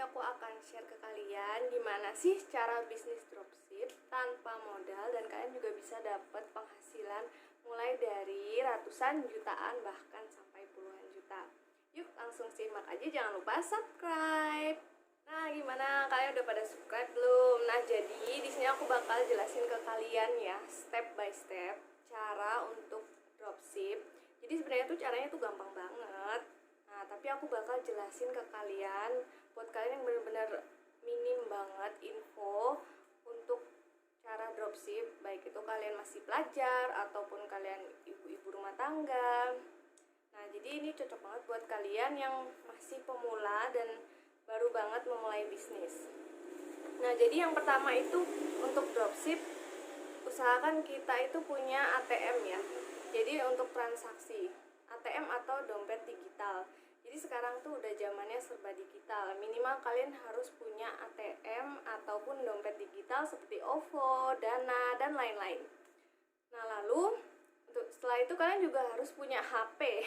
aku akan share ke kalian gimana sih cara bisnis dropship tanpa modal dan kalian juga bisa dapat penghasilan mulai dari ratusan jutaan bahkan sampai puluhan juta. Yuk langsung simak aja, jangan lupa subscribe. Nah, gimana kalian udah pada subscribe belum? Nah, jadi di sini aku bakal jelasin ke kalian ya step by step cara untuk dropship. Jadi sebenarnya tuh caranya tuh gampang banget. Nah, tapi aku bakal jelasin ke kalian buat kalian yang benar-benar minim banget info untuk cara dropship, baik itu kalian masih pelajar ataupun kalian ibu-ibu rumah tangga. Nah, jadi ini cocok banget buat kalian yang masih pemula dan baru banget memulai bisnis. Nah, jadi yang pertama itu untuk dropship, usahakan kita itu punya ATM ya. Jadi untuk transaksi ATM atau dompet digital. Jadi sekarang tuh udah zamannya serba digital. Minimal kalian harus punya ATM ataupun dompet digital seperti OVO, Dana, dan lain-lain. Nah, lalu setelah itu kalian juga harus punya HP.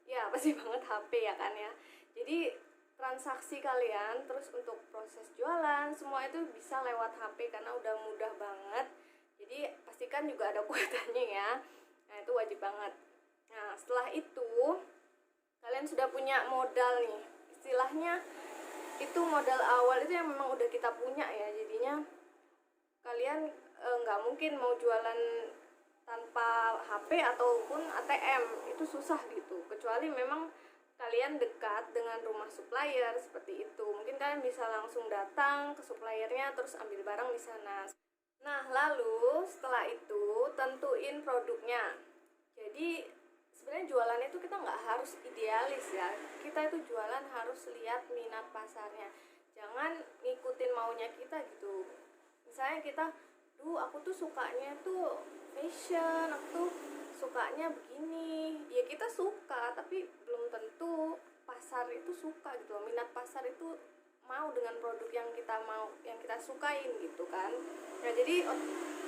Ya, pasti banget HP ya kan ya. Jadi transaksi kalian terus untuk proses jualan semua itu bisa lewat HP karena udah mudah banget. Jadi pastikan juga ada kuotanya ya. Nah, itu wajib banget. Nah, setelah itu kalian sudah punya modal nih. Istilahnya itu modal awal itu yang memang udah kita punya ya. Jadinya kalian nggak mungkin mau jualan tanpa HP ataupun ATM, itu susah gitu. Kecuali memang kalian dekat dengan rumah supplier seperti itu. Mungkin kalian bisa langsung datang ke suppliernya terus ambil barang di sana. Nah, lalu setelah itu tentuin produknya. Jadi sebenarnya jualan itu kita nggak harus idealis ya. Kita itu jualan harus lihat minat pasarnya. Jangan ngikutin maunya kita gitu. Misalnya kita, aku tuh sukanya tuh fashion, aku tuh sukanya begini. Ya kita suka, tapi belum tentu pasar itu suka gitu. Minat pasar itu mau dengan produk yang kita mau, yang kita sukain gitu kan. Nah, jadi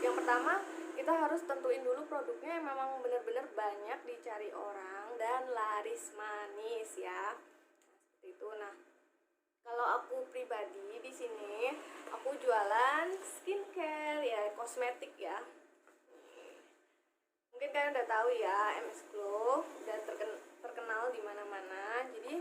yang pertama kita harus tentuin dulu produknya yang memang benar-benar banyak dicari orang dan laris manis ya. Seperti itu. Nah, kalau aku pribadi di sini aku jualan skincare ya, kosmetik ya. Mungkin kalian udah tahu ya, MS Glow udah terkenal di mana-mana. Jadi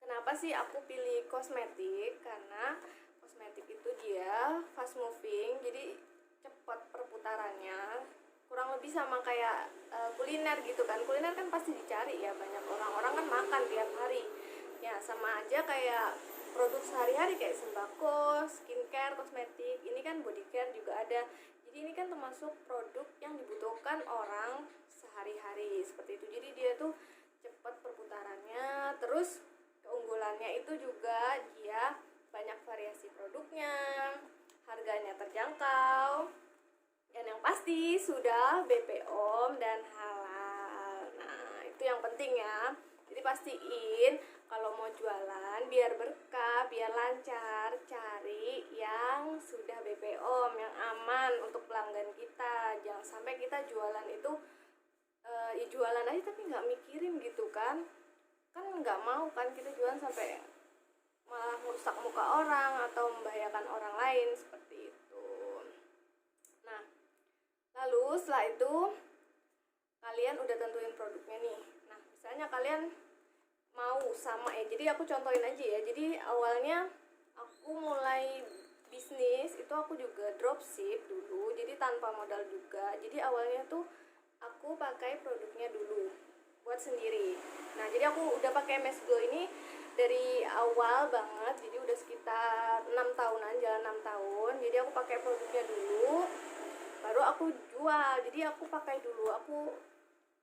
kenapa sih aku pilih kosmetik? Karena kosmetik itu dia fast moving, jadi cepat perputarannya. Kurang lebih sama kayak kuliner gitu kan. Kuliner kan pasti dicari ya, banyak orang kan makan tiap hari. Ya sama aja kayak produk sehari-hari kayak sembako, skincare, kosmetik. Ini kan body care juga ada. Jadi ini kan termasuk produk yang dibutuhkan orang sehari-hari seperti itu. Jadi dia tuh cepat perputarannya. Terus keunggulannya itu juga dia banyak variasi produknya, harganya terjangkau, dan yang pasti sudah BPOM dan halal. Nah, itu yang penting ya. Jadi pastiin kalau mau jualan biar berkah, biar lancar, cari yang sudah BPOM, yang aman untuk pelanggan kita. Jangan sampai kita jualan itu ya jualan aja tapi nggak mikirin gitu kan. Kan nggak mau kan kita jualan sampai malah merusak muka orang atau membahayakan orang lain seperti itu. Nah, lalu setelah itu kalian udah tentuin produknya nih. Nah, misalnya kalian mau sama ya, jadi aku contohin aja ya. Jadi awalnya aku mulai bisnis itu aku juga dropship dulu, jadi tanpa modal juga. Jadi awalnya tuh aku pakai produknya dulu buat sendiri. Nah, jadi aku udah pakai MS Glow ini dari awal banget, jadi udah sekitar 6 tahunan, jalan 6 tahun. Jadi aku pakai produknya dulu, baru aku jual. Jadi aku pakai dulu, aku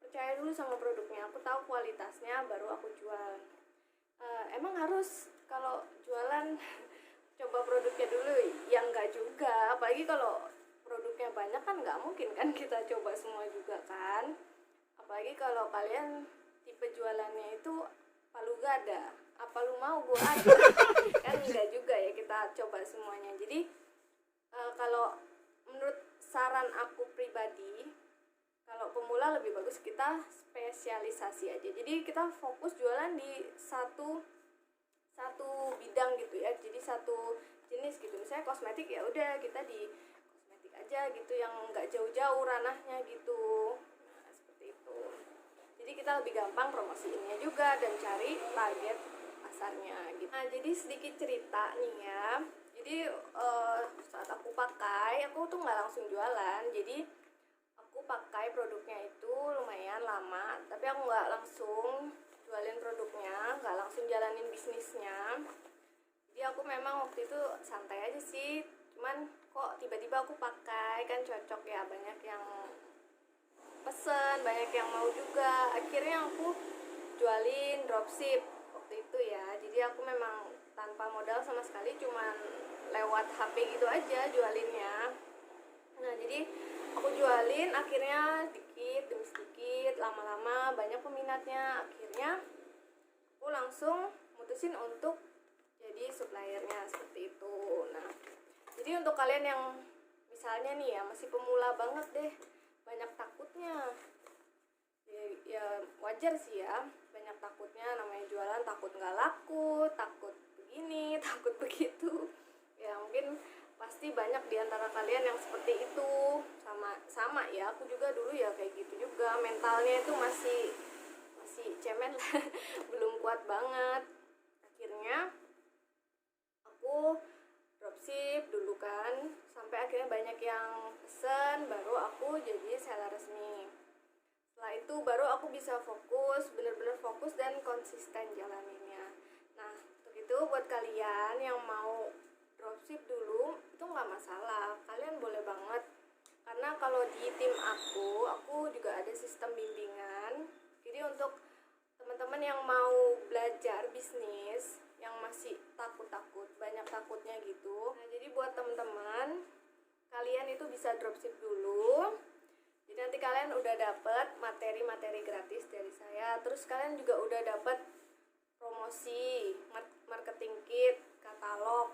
percaya dulu sama produknya, aku tahu kualitasnya, baru aku jual. Emang harus kalau jualan coba produknya dulu? Ya enggak juga, apalagi kalau produknya banyak kan nggak mungkin kan kita coba semua juga kan. Apalagi kalau kalian tipe jualannya itu palu gada, apa lu mau gua ada kan enggak juga ya, kita coba semuanya. Jadi kalau menurut saran aku pribadi, kalau pemula lebih bagus kita spesialisasi aja. Jadi kita fokus jualan di satu satu bidang gitu ya, jadi satu jenis gitu. Misalnya kosmetik, ya udah kita di kosmetik aja gitu, yang nggak jauh-jauh ranahnya gitu. Nah, seperti itu. Jadi kita lebih gampang promosiinnya juga dan cari target pasarnya gitu. Nah, jadi sedikit cerita nih ya. Jadi saat aku pakai, aku tuh nggak langsung jualan. Jadi aku pakai produknya itu lumayan lama, tapi aku nggak langsung jualin produknya, nggak langsung jalanin bisnisnya. Jadi aku memang waktu itu santai aja sih, cuman kok tiba-tiba aku pakai, kan cocok ya, banyak yang pesen, banyak yang mau juga. Akhirnya aku jualin dropship waktu itu ya. Jadi aku memang tanpa modal sama sekali, cuman lewat HP gitu aja jualinnya. Nah, jadi aku jualin, akhirnya sedikit demi sedikit, lama-lama banyak peminatnya. Akhirnya aku langsung mutusin untuk jadi suppliernya, seperti itu. Nah, jadi untuk kalian yang misalnya nih ya masih pemula banget deh, banyak takutnya, ya wajar sih ya, banyak takutnya, namanya jualan, takut nggak laku, takut begini, takut begitu ya. Mungkin pasti banyak di antara kalian yang seperti itu, sama ya, aku juga dulu ya kayak gitu juga, mentalnya itu masih cemen lah belum kuat banget. Akhirnya aku dropship dulu kan, sampai akhirnya banyak yang pesen, baru aku jadi seller resmi. Setelah itu baru aku bisa fokus, bener-bener fokus dan konsisten jalaninnya. Nah, untuk itu buat kalian yang mau dropship dulu, itu nggak masalah, kalian boleh banget. Karena kalau di tim aku juga ada sistem bimbingan. Jadi untuk teman-teman yang mau belajar bisnis, yang masih takut-takut, banyak takutnya gitu. Nah, jadi buat teman-teman, kalian itu bisa dropship dulu. Jadi nanti kalian udah dapet materi-materi gratis dari saya. Terus kalian juga udah dapet promosi, marketing kit, katalog.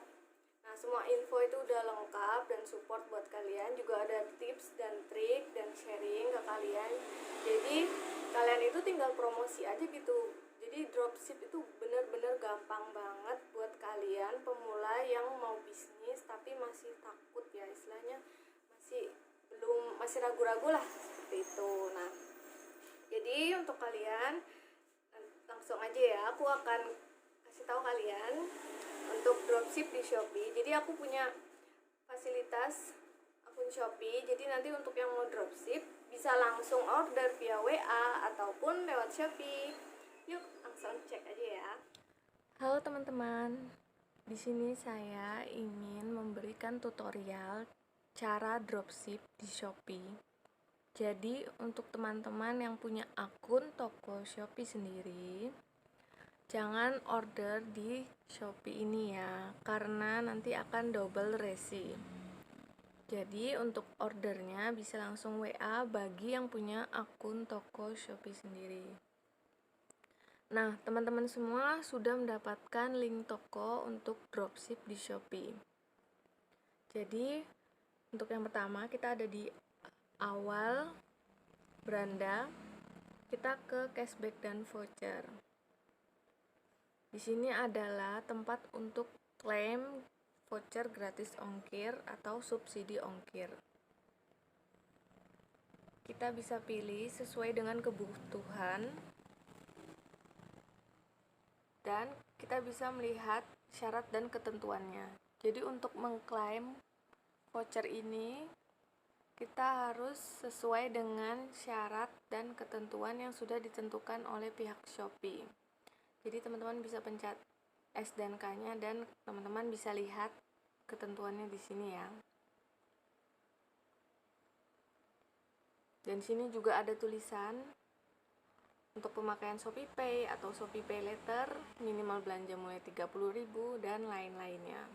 Nah, semua info itu udah lengkap dan support buat kalian. Juga ada tips dan trik dan sharing ke kalian. Jadi kalian itu tinggal promosi aja gitu. Jadi dropship itu bener-bener gampang banget buat kalian pemula yang mau bisnis tapi masih takut ya, istilahnya masih ragu-ragu lah, seperti itu. Nah, jadi untuk kalian langsung aja ya, aku akan kasih tahu kalian untuk dropship di Shopee. Jadi aku punya fasilitas akun Shopee. Jadi nanti untuk yang mau dropship bisa langsung order via WA ataupun lewat Shopee. Yuk, langsung cek aja ya. Halo teman-teman. Di sini saya ingin memberikan tutorial cara dropship di Shopee. Jadi untuk teman-teman yang punya akun toko Shopee sendiri, jangan order di Shopee ini ya, karena nanti akan double resi. Jadi untuk ordernya bisa langsung WA bagi yang punya akun toko Shopee sendiri. Nah, teman-teman semua sudah mendapatkan link toko untuk dropship di Shopee. Jadi untuk yang pertama, kita ada di awal beranda, kita ke cashback dan voucher. Di sini adalah tempat untuk klaim voucher gratis ongkir atau subsidi ongkir. Kita bisa pilih sesuai dengan kebutuhan dan kita bisa melihat syarat dan ketentuannya. Jadi untuk mengklaim voucher ini kita harus sesuai dengan syarat dan ketentuan yang sudah ditentukan oleh pihak Shopee. Jadi teman-teman bisa pencet S dan K-nya dan teman-teman bisa lihat ketentuannya di sini ya. Dan sini juga ada tulisan untuk pemakaian ShopeePay atau ShopeePay Later, minimal belanja mulai 30.000 dan lain-lainnya.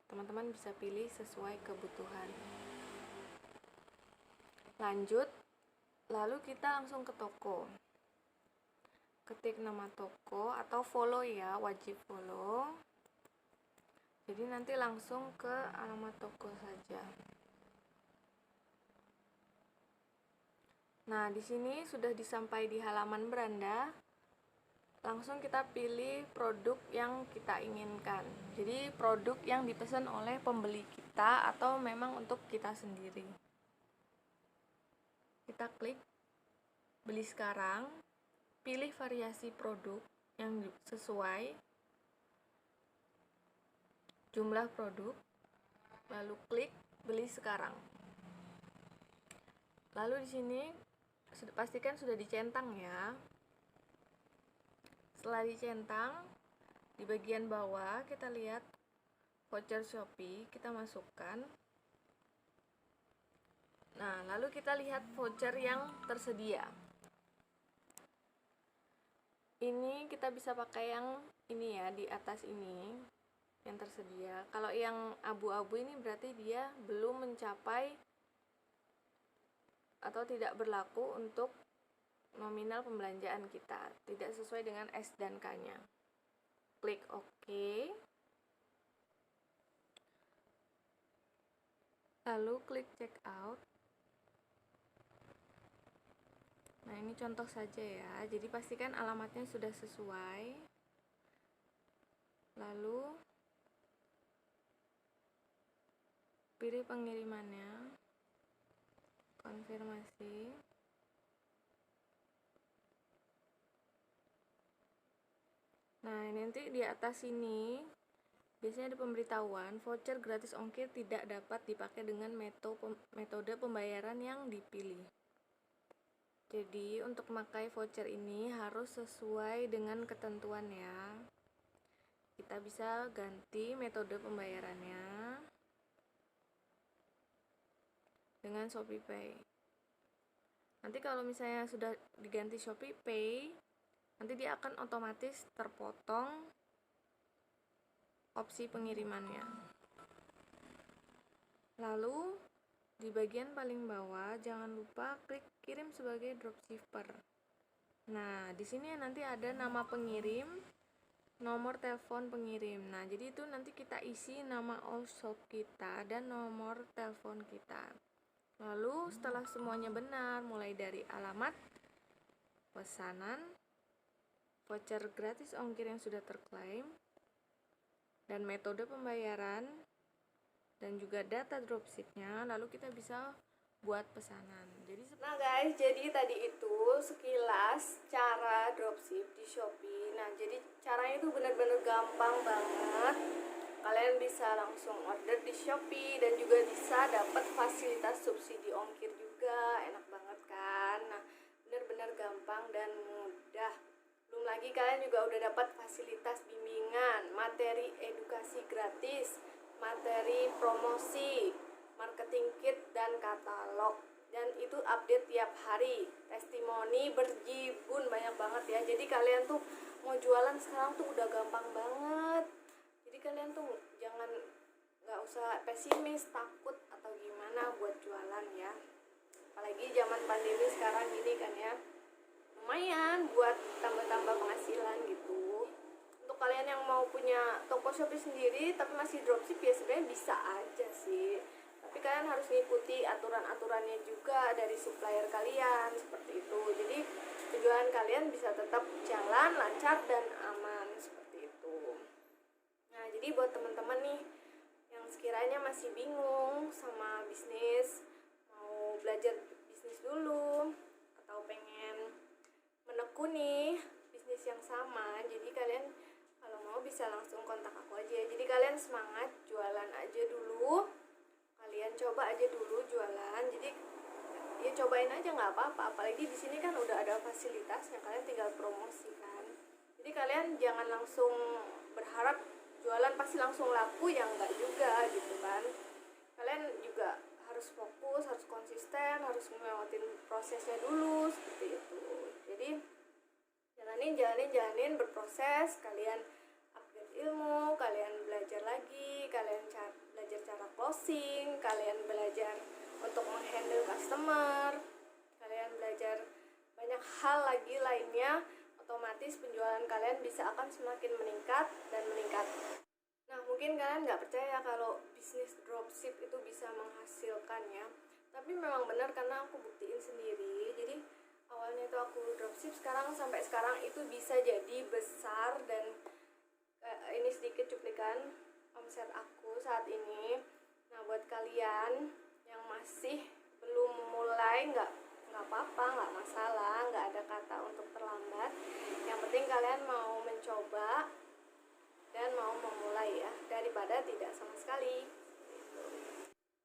Teman-teman bisa pilih sesuai kebutuhan. Lanjut, lalu kita langsung ke toko. Ketik nama toko atau follow ya, wajib follow. Jadi nanti langsung ke alamat toko saja. Nah, di sini sudah disampai di halaman beranda. langsung kita pilih produk yang kita inginkan. Jadi produk yang dipesan oleh pembeli kita atau memang untuk kita sendiri. Kita klik beli sekarang, pilih variasi produk yang sesuai, jumlah produk, lalu klik beli sekarang. Lalu di sini pastikan sudah dicentang ya. Setelah dicentang, di bagian bawah kita lihat voucher Shopee, kita masukkan. Nah, lalu kita lihat voucher yang tersedia. Ini kita bisa pakai yang ini ya, di atas ini yang tersedia. Kalau yang abu-abu ini berarti dia belum mencapai atau tidak berlaku untuk nominal pembelanjaan kita, tidak sesuai dengan S dan K-nya. Klik OK. Lalu klik check out. Nah, ini contoh saja ya. Jadi pastikan alamatnya sudah sesuai. Lalu pilih pengirimannya. Konfirmasi. Nah, nanti di atas sini biasanya ada pemberitahuan voucher gratis ongkir tidak dapat dipakai dengan metode pembayaran yang dipilih. Jadi untuk memakai voucher ini harus sesuai dengan ketentuan ya. Kita bisa ganti metode pembayarannya dengan ShopeePay. Nanti kalau misalnya sudah diganti ShopeePay, nanti dia akan otomatis terpotong opsi pengirimannya. Lalu di bagian paling bawah jangan lupa klik kirim sebagai dropshipper. Nah, di sini nanti ada nama pengirim, nomor telepon pengirim. Nah, jadi itu nanti kita isi nama all shop kita dan nomor telepon kita. Lalu setelah semuanya benar, mulai dari alamat, pesanan, voucher gratis ongkir yang sudah terklaim, dan metode pembayaran, dan juga data dropshipnya, lalu kita bisa buat pesanan. Nah guys, jadi tadi itu sekilas cara dropship di Shopee. Nah, jadi caranya itu benar-benar gampang banget. Kalian bisa langsung order di Shopee dan juga bisa dapat fasilitas subsidi ongkir juga. Enak banget kan? Nah, benar-benar gampang dan mudah. Belum lagi kalian juga udah dapat fasilitas bimbingan, materi edukasi gratis, materi promosi, marketing kit dan katalog. Dan itu update tiap hari. Testimoni berjibun banyak banget ya. Jadi kalian tuh mau jualan sekarang tuh udah gampang banget. Jadi kalian tuh nggak usah pesimis, takut atau gimana buat jualan ya. Apalagi zaman pandemi sekarang gini kan ya. Lumayan buat tambah-tambah penghasilan gitu. Untuk kalian yang mau punya toko Shopee sendiri tapi masih dropship ya sebenarnya bisa aja sih. Tapi kalian harus ngikuti aturan-aturannya juga dari supplier kalian seperti itu. Jadi penjualan kalian bisa tetap jalan lancar dan aman seperti itu. Nah, jadi buat teman-teman nih yang sekiranya masih bingung sama bisnis, mau belajar bisnis dulu atau pengen menekuni bisnis yang sama, jadi kalian kalau mau bisa langsung kontak aku aja. Jadi kalian semangat jualan aja dulu, kalian coba aja dulu jualan. Jadi ya cobain aja nggak apa-apa, apalagi di sini kan udah ada fasilitasnya, kalian tinggal promosi kan. Jadi kalian jangan langsung berharap jualan pasti langsung laku, yang enggak juga gitu kan. Kalian juga harus fokus, harus konsisten, harus ngelewatin prosesnya dulu seperti itu. Jadi jalanin berproses, kalian upgrade ilmu, kalian belajar lagi, kalian belajar cara closing, kalian belajar untuk menghandle customer, kalian belajar banyak hal lagi lainnya. Otomatis penjualan kalian bisa akan semakin meningkat dan meningkat. Nah, mungkin kalian nggak percaya kalau bisnis dropship itu bisa menghasilkan ya. Tapi memang benar karena aku buktiin sendiri. Jadi awalnya itu aku dropship, sampai sekarang itu bisa jadi besar. Dan ini sedikit cuplikan omset aku saat ini. Nah, buat kalian yang masih belum mulai, nggak apa-apa, nggak masalah, nggak ada kata untuk terlambat. Yang penting kalian mau mencoba dan mau memulai ya, daripada tidak sama sekali.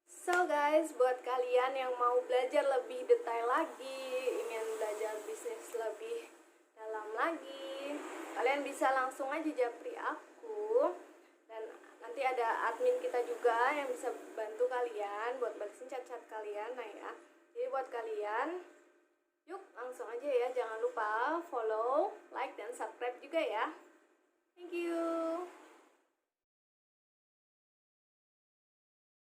So guys, buat kalian yang mau belajar lebih detail lagi, ingin belajar bisnis lebih dalam lagi, kalian bisa langsung aja japri aku. Dan nanti ada admin kita juga yang bisa bantu kalian buat balesin chat-chat kalian. Nah ya, jadi buat kalian, yuk langsung aja ya. Jangan lupa follow, like, dan subscribe juga ya. Thank you.